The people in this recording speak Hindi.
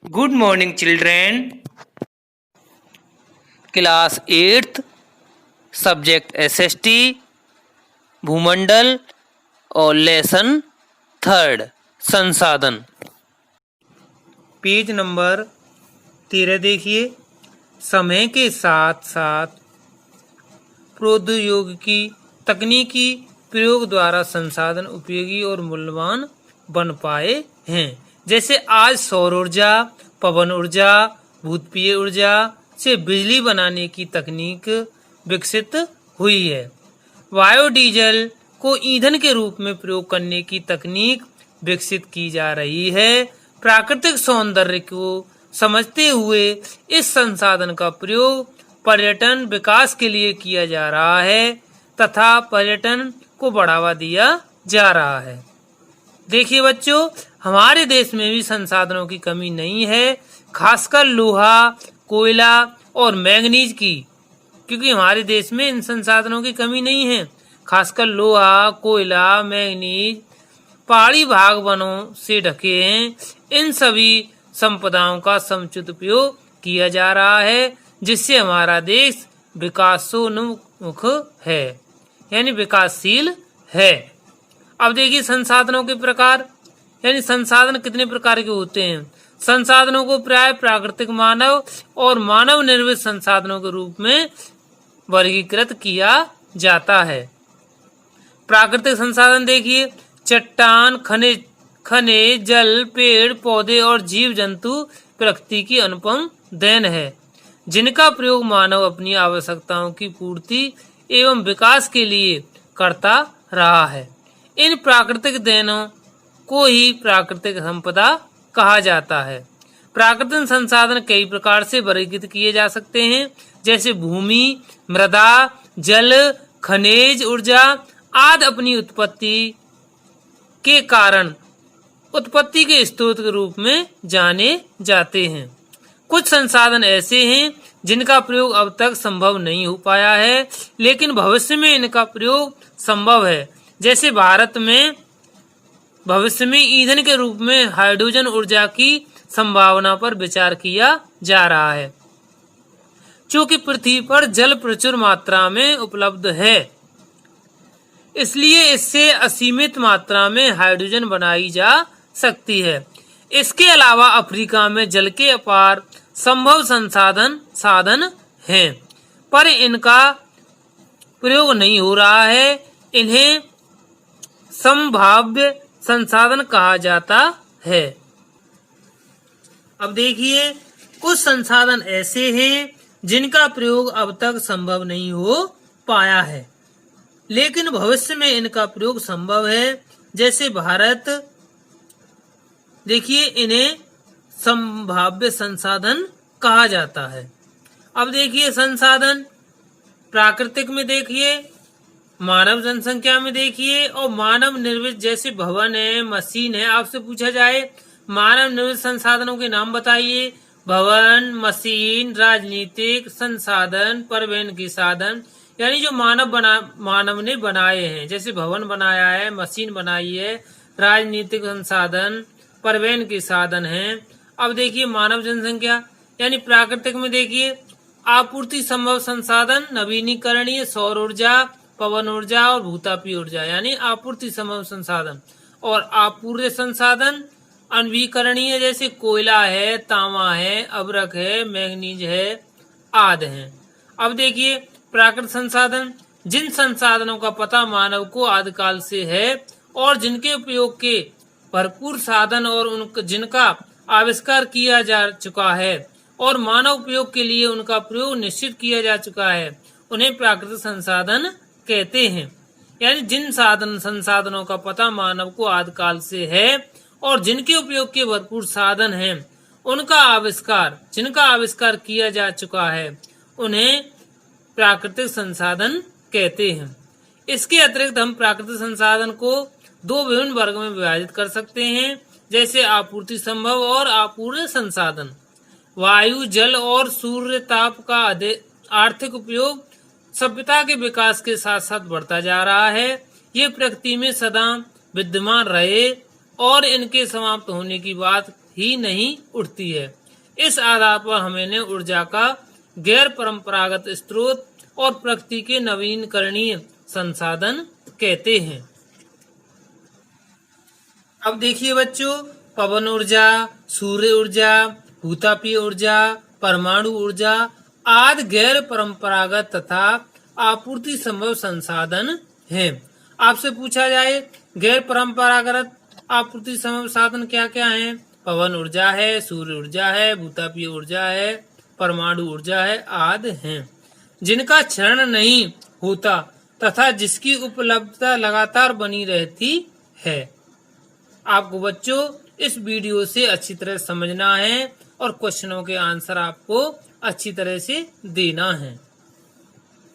Good morning, children. Class 8th, Subject SST, भूमंडल और लेसन 3rd, संसाधन। पेज नंबर 13 देखिए। समय के साथ साथ प्रौद्योगिकी तकनीकी प्रयोग द्वारा संसाधन उपयोगी और मूल्यवान बन पाए हैं। जैसे आज सौर ऊर्जा, पवन ऊर्जा, भूतपीय ऊर्जा से बिजली बनाने की तकनीक विकसित हुई है। बायोडीजल को ईंधन के रूप में प्रयोग करने की तकनीक विकसित की जा रही है। प्राकृतिक सौंदर्य को समझते हुए इस संसाधन का प्रयोग पर्यटन विकास के लिए किया जा रहा है तथा पर्यटन को बढ़ावा दिया जा रहा है। देखिए बच्चों, हमारे देश में भी संसाधनों की कमी नहीं है, खासकर लोहा, कोयला और मैंगनीज की, क्योंकि हमारे देश में इन संसाधनों की कमी नहीं है। खासकर लोहा, कोयला, मैंगनीज पहाड़ी भाग वनों से ढके हैं। इन सभी संपदाओं का समुचित उपयोग किया जा रहा है, जिससे हमारा देश विकासोन्मुख है, यानी विकासशील है। अब देखिए संसाधनों के प्रकार, यानी संसाधन कितने प्रकार के होते हैं। संसाधनों को प्राय प्राकृतिक, मानव और मानव निर्मित संसाधनों के रूप में वर्गीकृत किया जाता है। प्राकृतिक संसाधन देखिए, चट्टान, खनिज, जल, पेड़ पौधे और जीव जंतु प्रकृति की अनुपम देन है, जिनका प्रयोग मानव अपनी आवश्यकताओं की पूर्ति एवं विकास के लिए करता रहा है। इन प्राकृतिक देनों को ही प्राकृतिक संपदा कहा जाता है। प्राकृतिक संसाधन कई प्रकार से वर्गीकृत किए जा सकते हैं, जैसे भूमि, मृदा, जल, खनिज, ऊर्जा आदि अपनी उत्पत्ति के कारण उत्पत्ति के स्रोत के रूप में जाने जाते हैं। कुछ संसाधन ऐसे हैं जिनका प्रयोग अब तक संभव नहीं हो पाया है, लेकिन भविष्य में इनका प्रयोग संभव है। जैसे भारत में भविष्य में ईंधन के रूप में हाइड्रोजन ऊर्जा की संभावना पर विचार किया जा रहा है। चूंकि पृथ्वी पर जल प्रचुर मात्रा में उपलब्ध है, इसलिए इससे असीमित मात्रा में हाइड्रोजन बनाई जा सकती है। इसके अलावा अफ्रीका में जल के अपार संभव साधन हैं, पर इनका प्रयोग नहीं हो रहा है। इन्हें संभाव्य संसाधन कहा जाता है। अब देखिए, कुछ संसाधन ऐसे हैं जिनका प्रयोग अब तक संभव नहीं हो पाया है, लेकिन भविष्य में इनका प्रयोग संभव है। जैसे भारत, देखिए इन्हें संभाव्य संसाधन कहा जाता है। अब देखिए संसाधन प्राकृतिक में देखिए, मानव जनसंख्या में देखिए और मानव निर्मित, जैसे भवन है, मशीन है। आपसे पूछा जाए मानव निर्मित संसाधनों के नाम बताइए। भवन, मशीन, राजनीतिक संसाधन, परिवहन के साधन, यानी जो मानव ने बनाए हैं, जैसे भवन बनाया है, मशीन बनाई है, राजनीतिक संसाधन, परिवहन के साधन हैं। अब देखिए मानव जनसंख्या, यानी प्राकृतिक में देखिए आपूर्ति संभव संसाधन, नवीनीकरणीय सौर ऊर्जा, पवन ऊर्जा और भूतापीय ऊर्जा, यानी आपूर्ति संभव संसाधन। और अपूर्य संसाधन अनवीकरणीय, जैसे कोयला है, तांबा है, अभ्रक है, मैंगनीज है आदि हैं। अब देखिए प्राकृतिक संसाधन, जिन संसाधनों का पता मानव को आदिकाल से है और जिनके उपयोग के भरपूर साधन और जिनका आविष्कार किया जा चुका है और मानव उपयोग के लिए उनका प्रयोग निश्चित किया जा चुका है, उन्हें प्राकृतिक संसाधन कहते हैं। यानी जिन संसाधनों का पता मानव को आदिकाल से है और जिनके उपयोग के भरपूर साधन हैं, जिनका आविष्कार किया जा चुका है, उन्हें प्राकृतिक संसाधन कहते हैं। इसके अतिरिक्त हम प्राकृतिक संसाधन को दो विभिन्न वर्ग में विभाजित कर सकते हैं, जैसे आपूर्ति संभव और अपूर्य संसाधन। वायु, जल और सूर्य ताप का आर्थिक उपयोग सभ्यता के विकास के साथ साथ बढ़ता जा रहा है। ये प्रकृति में सदा विद्यमान रहे और इनके समाप्त होने की बात ही नहीं उठती है। इस आधार पर हमें ऊर्जा का गैर परंपरागत स्रोत और प्रकृति के नवीनकरणीय संसाधन कहते हैं। अब देखिए बच्चों, पवन ऊर्जा, सूर्य ऊर्जा, भूतापीय ऊर्जा, परमाणु ऊर्जा आदि गैर परंपरागत तथा आपूर्ति संभव संसाधन हैं। आपसे पूछा जाए गैर परंपरागत आपूर्ति संभव साधन क्या क्या हैं? पवन ऊर्जा है, सूर्य ऊर्जा है, भूतापीय ऊर्जा है, परमाणु ऊर्जा है आदि हैं, जिनका क्षरण नहीं होता तथा जिसकी उपलब्धता लगातार बनी रहती है। आपको बच्चों इस वीडियो से अच्छी तरह समझना है और क्वेश्चनों के आंसर आपको अच्छी तरह से देना है।